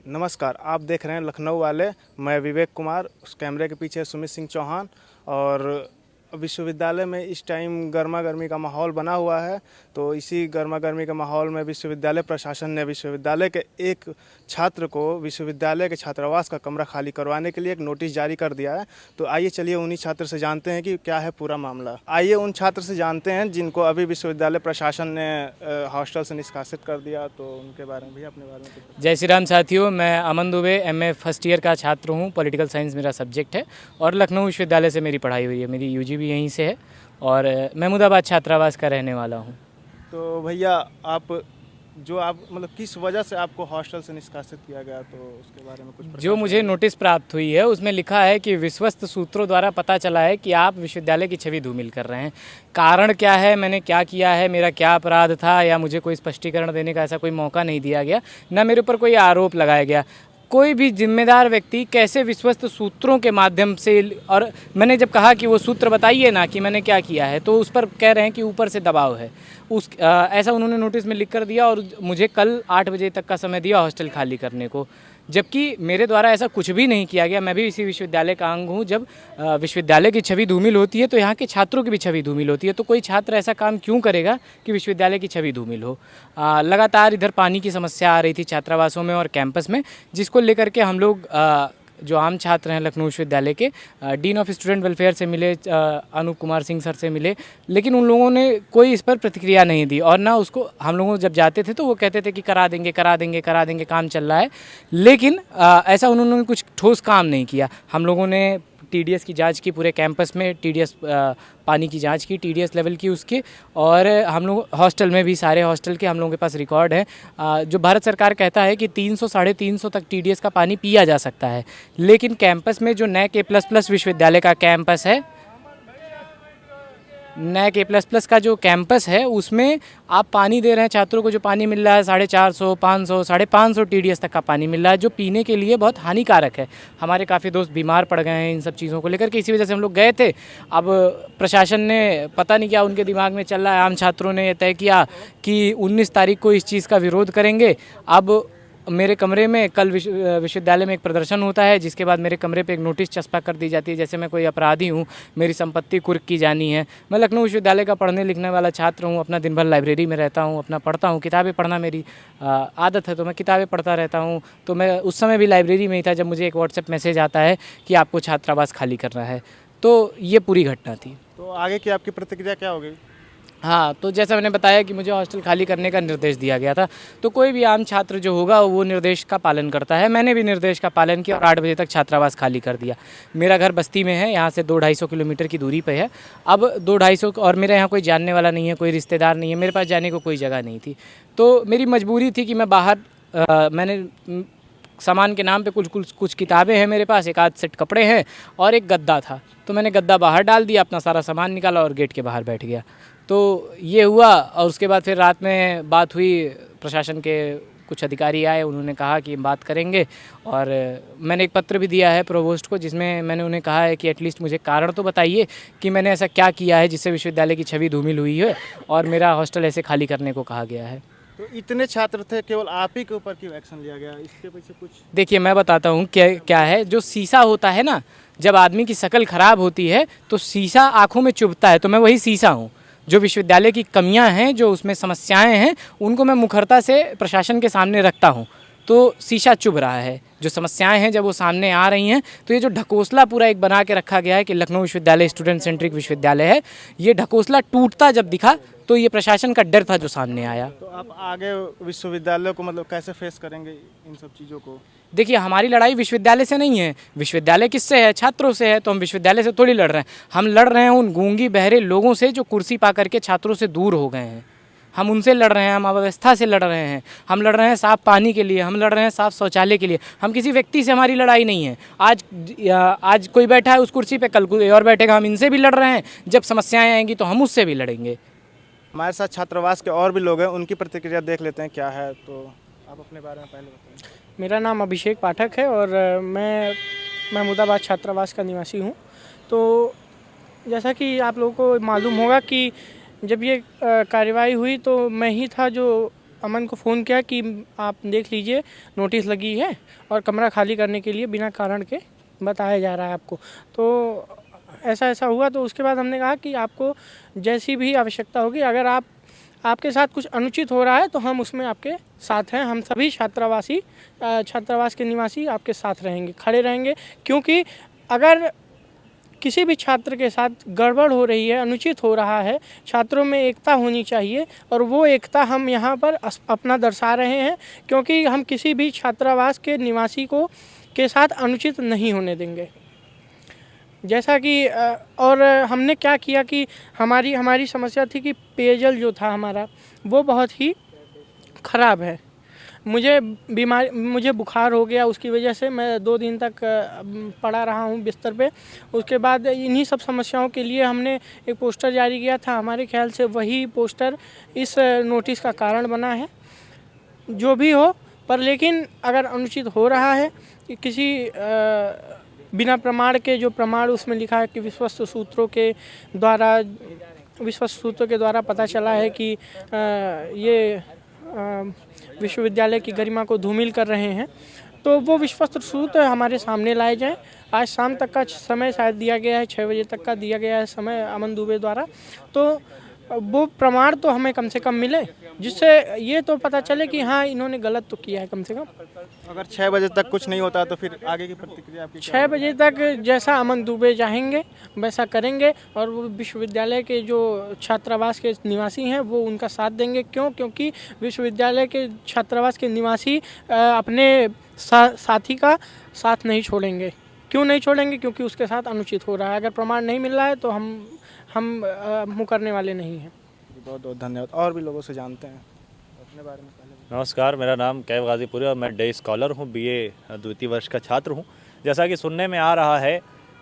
नमस्कार, आप देख रहे हैं लखनऊ वाले। मैं विवेक कुमार, उस कैमरे के पीछे सुमित सिंह चौहान। और विश्वविद्यालय में इस टाइम गर्मा गर्मी का माहौल बना हुआ है। तो इसी गर्मा गर्मी के माहौल में विश्वविद्यालय प्रशासन ने विश्वविद्यालय के एक छात्र को विश्वविद्यालय के छात्रावास का कमरा खाली करवाने के लिए एक नोटिस जारी कर दिया है। तो आइए चलिए उन्हीं छात्र से जानते हैं कि क्या है पूरा मामला। आइए उन छात्र से जानते हैं जिनको अभी विश्वविद्यालय प्रशासन ने हॉस्टल से निष्कासित कर दिया। तो उनके बारे में भी अपने बारे में कुछ। जय श्री राम साथियों, मैं अमन दुबे एमए फर्स्ट ईयर का छात्र हूँ। पॉलिटिकल साइंस मेरा सब्जेक्ट है और लखनऊ विश्वविद्यालय से मेरी पढ़ाई हुई है। मेरी यूजी भी यहीं से है और महमूदाबाद छात्रावास का रहने वाला हूँ। तो भैया आप मतलब किस वजह से आपको हॉस्टल से निष्कासित किया गया, तो उसके बारे में कुछ। जो मुझे नोटिस प्राप्त हुई है उसमें लिखा है कि विश्वस्त सूत्रों द्वारा पता चला है कि आप विश्वविद्यालय की छवि धूमिल कर रहे हैं। कारण क्या है, मैंने क्या किया है, मेरा क्या अपराध था, या मुझे कोई स्पष्टीकरण देने का ऐसा कोई मौका नहीं दिया गया, ना मेरे ऊपर कोई आरोप लगाया गया। कोई भी जिम्मेदार व्यक्ति कैसे विश्वस्त सूत्रों के माध्यम से, और मैंने जब कहा कि वो सूत्र बताइए ना कि मैंने क्या किया है, तो उस पर कह रहे हैं कि ऊपर से दबाव है। ऐसा उन्होंने नोटिस में लिख कर दिया और मुझे कल 8 बजे तक का समय दिया हॉस्टल खाली करने को, जबकि मेरे द्वारा ऐसा कुछ भी नहीं किया गया। मैं भी इसी विश्वविद्यालय का अंग हूँ। जब विश्वविद्यालय की छवि धूमिल होती है तो यहाँ के छात्रों की भी छवि धूमिल होती है। तो कोई छात्र ऐसा काम क्यों करेगा कि विश्वविद्यालय की छवि धूमिल हो। लगातार इधर पानी की समस्या आ रही थी छात्रावासों में और कैंपस में, जिसको लेकर के हम लोग जो आम छात्र हैं लखनऊ विश्वविद्यालय के, डीन ऑफ स्टूडेंट वेलफेयर से मिले, अनूप कुमार सिंह सर से मिले, लेकिन उन लोगों ने कोई इस पर प्रतिक्रिया नहीं दी। और ना उसको हम लोगों जब जाते थे तो वो कहते थे कि करा देंगे करा देंगे करा देंगे, काम चल रहा है, लेकिन ऐसा उन्होंने कुछ ठोस काम नहीं किया। हम लोगों ने टीडीएस की जांच की, पूरे कैंपस में टीडीएस पानी की जांच की, टीडीएस लेवल की उसके, और हम लोग हॉस्टल में भी, सारे हॉस्टल के हम लोगों के पास रिकॉर्ड है। जो भारत सरकार कहता है कि 300 साढ़े 300 तक टीडीएस का पानी पिया जा सकता है, लेकिन कैंपस में जो NAC A++ विश्वविद्यालय का कैंपस है, NAC A++ का जो कैंपस है, उसमें आप पानी दे रहे हैं छात्रों को, जो पानी मिल रहा है 450, 500, 550 TDS तक का पानी मिल रहा है, जो पीने के लिए बहुत हानिकारक है। हमारे काफ़ी दोस्त बीमार पड़ गए हैं इन सब चीज़ों को लेकर के, इसी वजह से हम लोग गए थे। अब प्रशासन ने पता नहीं क्या उनके दिमाग में चल रहा है, आम छात्रों ने तय किया कि 19 तारीख को इस चीज़ का विरोध करेंगे। अब मेरे कमरे में कल विश्वविद्यालय में एक प्रदर्शन होता है, जिसके बाद मेरे कमरे पे एक नोटिस चस्पा कर दी जाती है, जैसे मैं कोई अपराधी हूँ, मेरी संपत्ति कुर्क की जानी है। मैं लखनऊ विश्वविद्यालय का पढ़ने लिखने वाला छात्र हूँ, अपना दिन भर लाइब्रेरी में रहता हूँ, अपना पढ़ता हूँ, किताबें पढ़ना मेरी आदत है, तो मैं किताबें पढ़ता रहता हूँ। तो मैं उस समय भी लाइब्रेरी में ही था जब मुझे एक व्हाट्सएप मैसेज आता है कि आपको छात्रावास खाली करना है। तो ये पूरी घटना थी। तो आगे की आपकी प्रतिक्रिया क्या होगी? हाँ, तो जैसा मैंने बताया कि मुझे हॉस्टल खाली करने का निर्देश दिया गया था, तो कोई भी आम छात्र जो होगा वो निर्देश का पालन करता है। मैंने भी निर्देश का पालन किया और 8 बजे तक छात्रावास खाली कर दिया। मेरा घर बस्ती में है, यहाँ से 200-250 किलोमीटर की दूरी पे है। अब 200-250, और मेरे यहाँ कोई जानने वाला नहीं है, कोई रिश्तेदार नहीं है, मेरे पास जाने को कोई जगह नहीं थी। तो मेरी मजबूरी थी कि मैं बाहर, मैंने सामान के नाम पे कुछ किताबें हैं मेरे पास, एक आध सेट कपड़े हैं और एक गद्दा था, तो मैंने गद्दा बाहर डाल दिया, अपना सारा सामान निकाला और गेट के बाहर बैठ गया। तो ये हुआ। और उसके बाद फिर रात में बात हुई, प्रशासन के कुछ अधिकारी आए, उन्होंने कहा कि बात करेंगे, और मैंने एक पत्र भी दिया है प्रोवोस्ट को, जिसमें मैंने उन्हें कहा है कि एटलीस्ट मुझे कारण तो बताइए कि मैंने ऐसा क्या किया है जिससे विश्वविद्यालय की छवि धूमिल हुई है और मेरा हॉस्टल ऐसे खाली करने को कहा गया है। तो इतने छात्र थे, केवल आप ही के ऊपर क्यों एक्शन लिया गया? इसके पीछे कुछ। देखिए, मैं बताता हूँ क्या है। जो शीशा होता है ना, जब आदमी की शक्ल खराब होती है तो शीशा आँखों में चुभता है, तो मैं वही शीशा हूँ। जो विश्वविद्यालय की कमियां हैं, जो उसमें समस्याएं हैं, उनको मैं मुखरता से प्रशासन के सामने रखता हूं। तो शीशा चुभ रहा है, जो समस्याएं हैं जब वो सामने आ रही हैं, तो ये जो ढकोसला पूरा एक बना के रखा गया है कि लखनऊ विश्वविद्यालय स्टूडेंट सेंट्रिक विश्वविद्यालय है, ये ढकोसला टूटता जब दिखा तो ये प्रशासन का डर था जो सामने आया। तो आप आगे विश्वविद्यालय को मतलब कैसे फेस करेंगे इन सब चीज़ों को? देखिए, हमारी लड़ाई विश्वविद्यालय से नहीं है। विश्वविद्यालय किससे है? छात्रों से है। तो हम विश्वविद्यालय से थोड़ी लड़ रहे हैं, हम लड़ रहे हैं उन गूंगी बहरे लोगों से जो कुर्सी पा करके छात्रों से दूर हो गए हैं। हम उनसे लड़ रहे हैं, हम अव्यवस्था से लड़ रहे हैं, हम लड़ रहे हैं साफ पानी के लिए, हम लड़ रहे हैं साफ शौचालय के लिए। हम किसी व्यक्ति से हमारी लड़ाई नहीं है। आज कोई बैठा है उस कुर्सी पे, कल कोई और बैठेगा, हम इनसे भी लड़ रहे हैं। जब समस्याएं आएंगी तो हम उससे भी लड़ेंगे। हमारे साथ छात्रावास के और भी लोग हैं, उनकी प्रतिक्रिया देख लेते हैं क्या है। तो आप अपने बारे में पहले बताएं। मेरा नाम अभिषेक पाठक है और मैं महमूदाबाद छात्रावास का निवासी हूँ। तो जैसा कि आप लोगों को मालूम होगा कि जब ये कार्रवाई हुई तो मैं ही था जो अमन को फ़ोन किया कि आप देख लीजिए नोटिस लगी है और कमरा खाली करने के लिए बिना कारण के बताया जा रहा है आपको। तो ऐसा ऐसा हुआ, तो उसके बाद हमने कहा कि आपको जैसी भी आवश्यकता होगी, अगर आपके साथ कुछ अनुचित हो रहा है तो हम उसमें आपके साथ हैं। हम सभी छात्रावास के निवासी आपके साथ रहेंगे, खड़े रहेंगे, क्योंकि अगर किसी भी छात्र के साथ गड़बड़ हो रही है, अनुचित हो रहा है, छात्रों में एकता होनी चाहिए और वो एकता हम यहाँ पर अपना दर्शा रहे हैं, क्योंकि हम किसी भी छात्रावास के निवासी के साथ अनुचित नहीं होने देंगे। जैसा कि और हमने क्या किया कि हमारी समस्या थी कि पेयजल जो था हमारा वो बहुत ही ख़राब है। मुझे बुखार हो गया, उसकी वजह से मैं 2 दिन तक पड़ा रहा हूँ बिस्तर पे। उसके बाद इन्हीं सब समस्याओं के लिए हमने एक पोस्टर जारी किया था। हमारे ख्याल से वही पोस्टर इस नोटिस का कारण बना है। जो भी हो, पर लेकिन अगर अनुचित हो रहा है कि किसी बिना प्रमाण के, जो प्रमाण उसमें लिखा है कि विश्वस्त सूत्रों के द्वारा पता चला है कि ये विश्वविद्यालय की गरिमा को धूमिल कर रहे हैं, तो वो विश्वस्त सूत्र हमारे सामने लाए जाएं। आज शाम तक का समय शायद दिया गया है, 6 बजे तक का दिया गया है समय अमन दुबे द्वारा। तो वो प्रमाण तो हमें कम से कम मिले, जिससे ये तो पता चले कि हाँ इन्होंने गलत तो किया है कम से कम। अगर 6 बजे तक कुछ नहीं होता तो फिर आगे की प्रतिक्रिया आपकी? 6 बजे तक जैसा अमन दुबे चाहेंगे वैसा करेंगे, और वो विश्वविद्यालय के जो छात्रावास के निवासी हैं वो उनका साथ देंगे। क्योंकि विश्वविद्यालय के छात्रावास के निवासी अपने साथी का साथ नहीं छोड़ेंगे। क्यों नहीं छोड़ेंगे? क्योंकि उसके साथ अनुचित हो रहा है। अगर प्रमाण नहीं मिल रहा है तो हम मुकरने वाले नहीं हैं। बहुत बहुत धन्यवाद। और भी लोगों से जानते हैं अपने बारे में। पहले नमस्कार, मेरा नाम कैव गाजीपुरी और मैं डे स्कॉलर हूँ, बीए द्वितीय वर्ष का छात्र हूँ। जैसा कि सुनने में आ रहा है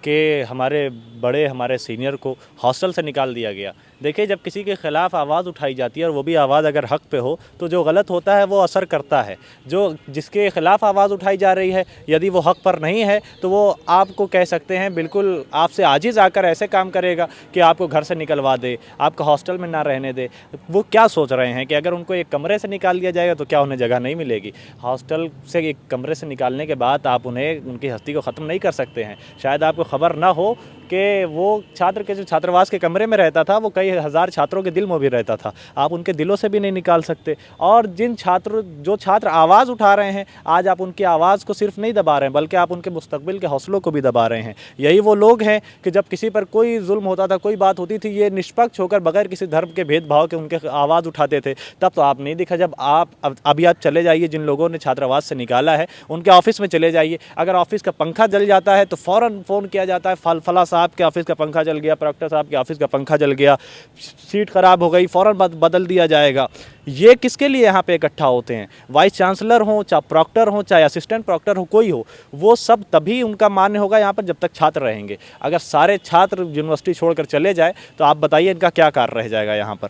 कि हमारे सीनियर को हॉस्टल से निकाल दिया गया। देखिए, जब किसी के ख़िलाफ़ आवाज़ उठाई जाती है और वो भी आवाज़ अगर हक़ पे हो, तो जो गलत होता है वो असर करता है। जिसके ख़िलाफ़ आवाज़ उठाई जा रही है, यदि वो हक़ पर नहीं है तो वो आपको कह सकते हैं बिल्कुल आपसे आजिज़ आकर ऐसे काम करेगा कि आपको घर से निकलवा दे, आपको हॉस्टल में ना रहने दे। वो क्या सोच रहे हैं कि अगर उनको एक कमरे से निकाल दिया जाएगा तो क्या उन्हें जगह नहीं मिलेगी? हॉस्टल से एक कमरे से निकालने के बाद आप उन्हें उनकी हस्ती को ख़त्म नहीं कर सकते हैं। शायद आपको खबर ना हो कि वो छात्र के जो छात्रावास के कमरे में रहता था वो कई हज़ार छात्रों के दिल में भी रहता था। आप उनके दिलों से भी नहीं निकाल सकते। और जो छात्र आवाज़ उठा रहे हैं, आज आप उनकी आवाज़ को सिर्फ नहीं दबा रहे हैं बल्कि आप उनके मुस्तकबिल के हौसलों को भी दबा रहे हैं। यही वो लोग हैं कि जब किसी पर कोई जुल्म होता था, कोई बात होती थी, ये निष्पक्ष होकर बगैर किसी धर्म के भेदभाव के उनके आवाज़ उठाते थे। तब तो आप नहीं दिखा। जब अभी आप चले जाइए, जिन लोगों ने छात्रावास से निकाला है उनके ऑफिस में चले जाइए। अगर ऑफिस का पंखा जल जाता है तो फ़ौरन फ़ोन किया जाता है, फला साहब के ऑफिस का पंखा जल गया, प्रॉक्टर साहब के ऑफिस का पंखा जल गया, सीट ख़राब हो गई, फ़ौरन बदल दिया जाएगा। ये किसके लिए यहाँ पे इकट्ठा होते हैं? वाइस चांसलर हो, चाहे प्रॉक्टर हो, चाहे असिस्टेंट प्रॉक्टर हो, कोई हो, वो सब तभी उनका मान्य होगा यहाँ पर जब तक छात्र रहेंगे। अगर सारे छात्र यूनिवर्सिटी छोड़कर चले जाए तो आप बताइए इनका क्या कार्य रह जाएगा यहाँ पर।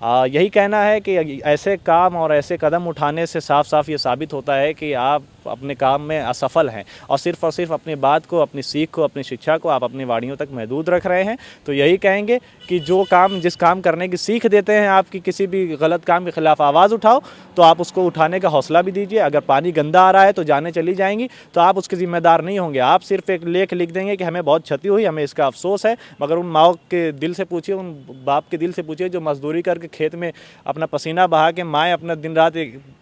यही कहना है कि ऐसे काम और ऐसे कदम उठाने से साफ साफ ये साबित होता है कि आप अपने काम में असफल हैं और सिर्फ अपनी बात को, अपनी सीख को, अपनी शिक्षा को आप अपनी वाणियों तक महदूद रख रहे हैं। तो यही कहेंगे कि जिस काम करने की सीख देते हैं आपकी, किसी भी गलत काम के ख़िलाफ़ आवाज़ उठाओ तो आप उसको उठाने का हौसला भी दीजिए। अगर पानी गंदा आ रहा है तो जाने चली जाएंगी तो आप उसके ज़िम्मेदार नहीं होंगे। आप सिर्फ एक लेख लिख देंगे कि हमें बहुत क्षति हुई, हमें इसका अफसोस है, मगर उन माओ के दिल से पूछिए, उन बाप के दिल से पूछिए जो मजदूरी करके खेत में अपना पसीना बहा के, माएँ अपना दिन रात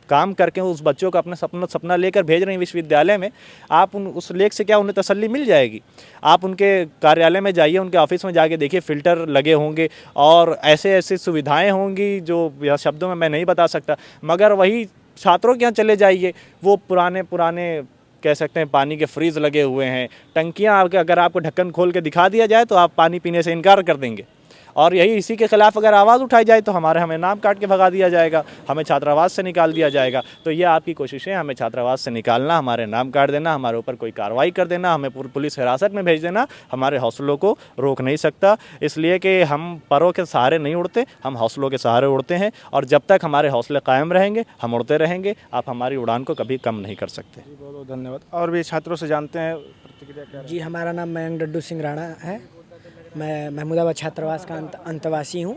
काम करके उस बच्चों को अपना सपना लेकर भेज रही हैं विश्वविद्यालय में। आप उस लेख से क्या उन्हें तसल्ली मिल जाएगी? आप उनके कार्यालय में जाइए, उनके ऑफिस में जाके देखिए, फ़िल्टर लगे होंगे और ऐसे सुविधाएं होंगी जो यह शब्दों में मैं नहीं बता सकता। मगर वही छात्रों के यहाँ चले जाइए, वो पुराने कह सकते हैं पानी के फ्रीज लगे हुए हैं, टंकियाँ अगर आपको ढक्कन खोल के दिखा दिया जाए तो आप पानी पीने से इनकार कर देंगे। और यही इसी के ख़िलाफ़ अगर आवाज़ उठाई जाए तो हमें नाम काट के भगा दिया जाएगा, हमें छात्रावास से निकाल दिया जाएगा। तो ये आपकी कोशिशें, हमें छात्रावास से निकालना, हमारे नाम काट देना, हमारे ऊपर कोई कार्रवाई कर देना, हमें पुलिस हिरासत में भेज देना, हमारे हौसलों को रोक नहीं सकता। इसलिए कि हम परों के सहारे नहीं उड़ते, हम हौसलों के सहारे उड़ते हैं और जब तक हमारे हौसले कायम रहेंगे हम उड़ते रहेंगे। आप हमारी उड़ान को कभी कम नहीं कर सकते। बहुत बहुत धन्यवाद। और भी छात्रों से जानते हैं प्रतिक्रिया क्या? जी, हमारा नाम मयंक डड्डू सिंह राणा है। मैं महमूदाबाद छात्रावास का अंतवासी हूँ।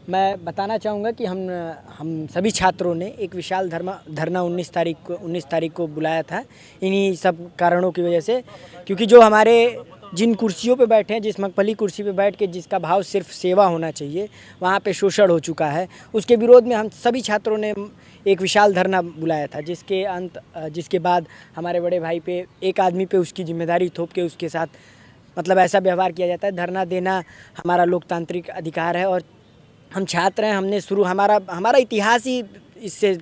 मैं बताना चाहूँगा कि हम सभी छात्रों ने एक विशाल धरना 19 तारीख को बुलाया था इन्हीं सब कारणों की वजह से, क्योंकि जो हमारे जिन कुर्सियों पे बैठे हैं, जिस मगफली कुर्सी पे बैठ के जिसका भाव सिर्फ सेवा होना चाहिए, वहाँ पे शोषण हो चुका है। उसके विरोध में हम सभी छात्रों ने एक विशाल धरना बुलाया था, जिसके बाद हमारे बड़े भाई पे एक आदमी पे उसकी जिम्मेदारी थोप के उसके साथ मतलब ऐसा व्यवहार किया जाता है। धरना देना हमारा लोकतांत्रिक अधिकार है और हम छात्र हैं, हमारा इतिहास ही इससे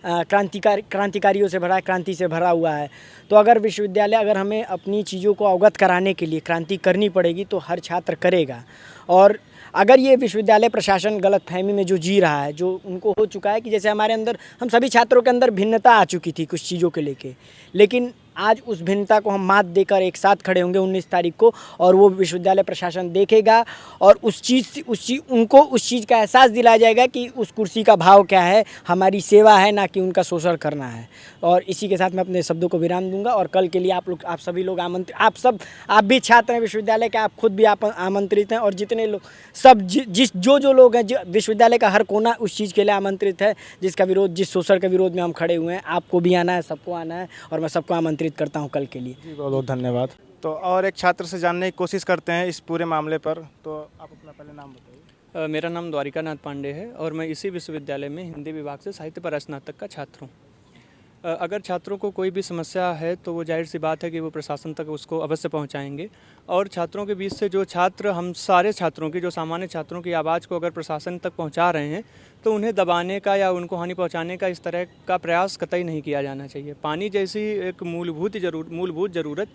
क्रांतिकारियों से भरा, क्रांति से भरा हुआ है। तो अगर विश्वविद्यालय अगर हमें अपनी चीज़ों को अवगत कराने के लिए क्रांति करनी पड़ेगी तो हर छात्र करेगा। और अगर ये विश्वविद्यालय प्रशासन गलतफहमी में जो जी रहा है, जो उनको हो चुका है कि जैसे हमारे अंदर, हम सभी छात्रों के अंदर भिन्नता आ चुकी थी कुछ चीज़ों के लेके, लेकिन आज उस भिन्नता को हम मात देकर एक साथ खड़े होंगे 19 तारीख को, और वो विश्वविद्यालय प्रशासन देखेगा और उनको उस चीज़ का एहसास दिलाया जाएगा कि उस कुर्सी का भाव क्या है, हमारी सेवा है, ना कि उनका शोषण करना है। और इसी के साथ मैं अपने शब्दों को विराम दूंगा और कल के लिए आप सभी लोग आमंत्रित, आप भी छात्र हैं विश्वविद्यालय के, आप खुद भी आप आमंत्रित हैं, और जितने लोग सब जो लोग हैं, विश्वविद्यालय का हर कोना उस चीज़ के लिए आमंत्रित है जिसका विरोध, जिस शोषण के विरोध में हम खड़े हुए हैं। आपको भी आना है, सबको आना है, और मैं सबको आमंत्रित करता हूं कल के लिए। जी बहुत बहुत धन्यवाद। तो और एक छात्र से जानने की कोशिश करते हैं इस पूरे मामले पर। तो आप अपना पहले नाम बताइए। मेरा नाम द्वारिका नाथ पांडे है और मैं इसी विश्वविद्यालय में हिंदी विभाग से साहित्य पर स्नातक का छात्र हूँ। अगर छात्रों को कोई भी समस्या है तो वो जाहिर सी बात है कि वो प्रशासन तक उसको अवश्य पहुंचाएंगे, और छात्रों के बीच से जो छात्र, हम सारे छात्रों की, जो सामान्य छात्रों की आवाज़ को अगर प्रशासन तक पहुंचा रहे हैं तो उन्हें दबाने का या उनको हानि पहुंचाने का इस तरह का प्रयास कतई नहीं किया जाना चाहिए। पानी जैसी एक मूलभूत ज़रूरत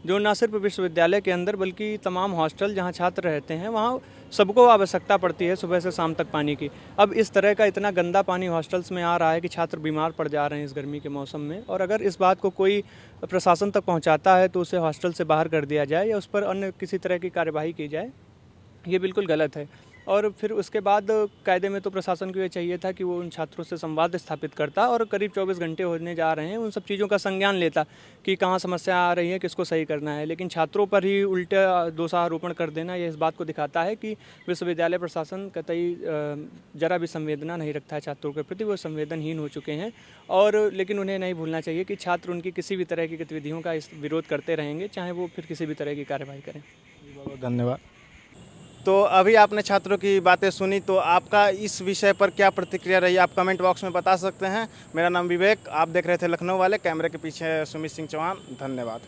जो ना सिर्फ विश्वविद्यालय के अंदर बल्कि तमाम हॉस्टल जहाँ छात्र रहते हैं वहाँ सबको आवश्यकता पड़ती है सुबह से शाम तक पानी की। अब इस तरह का इतना गंदा पानी हॉस्टल्स में आ रहा है कि छात्र बीमार पड़ जा रहे हैं इस गर्मी के मौसम में, और अगर इस बात को कोई प्रशासन तक पहुंचाता है तो उसे हॉस्टल से बाहर कर दिया जाए या उस पर अन्य किसी तरह की कार्यवाही की जाए। ये बिल्कुल गलत है। और फिर उसके बाद कायदे में तो प्रशासन को ये चाहिए था कि वो उन छात्रों से संवाद स्थापित करता और करीब 24 घंटे होने जा रहे हैं उन सब चीज़ों का संज्ञान लेता कि कहाँ समस्या आ रही है, किसको सही करना है। लेकिन छात्रों पर ही उल्टा दोषारोपण कर देना ये इस बात को दिखाता है कि विश्वविद्यालय प्रशासन कतई जरा भी संवेदना नहीं रखता है छात्रों के प्रति, वो संवेदनहीन हो चुके हैं। और लेकिन उन्हें नहीं भूलना चाहिए कि छात्र उनकी किसी भी तरह की गतिविधियों का विरोध करते रहेंगे, चाहे वो फिर किसी भी तरह की कार्यवाही करें। बहुत बहुत धन्यवाद। तो अभी आपने छात्रों की बातें सुनी, तो आपका इस विषय पर क्या प्रतिक्रिया रही आप कमेंट बॉक्स में बता सकते हैं। मेरा नाम विवेक, आप देख रहे थे लखनऊ वाले, कैमरे के पीछे सुमित सिंह चौहान। धन्यवाद।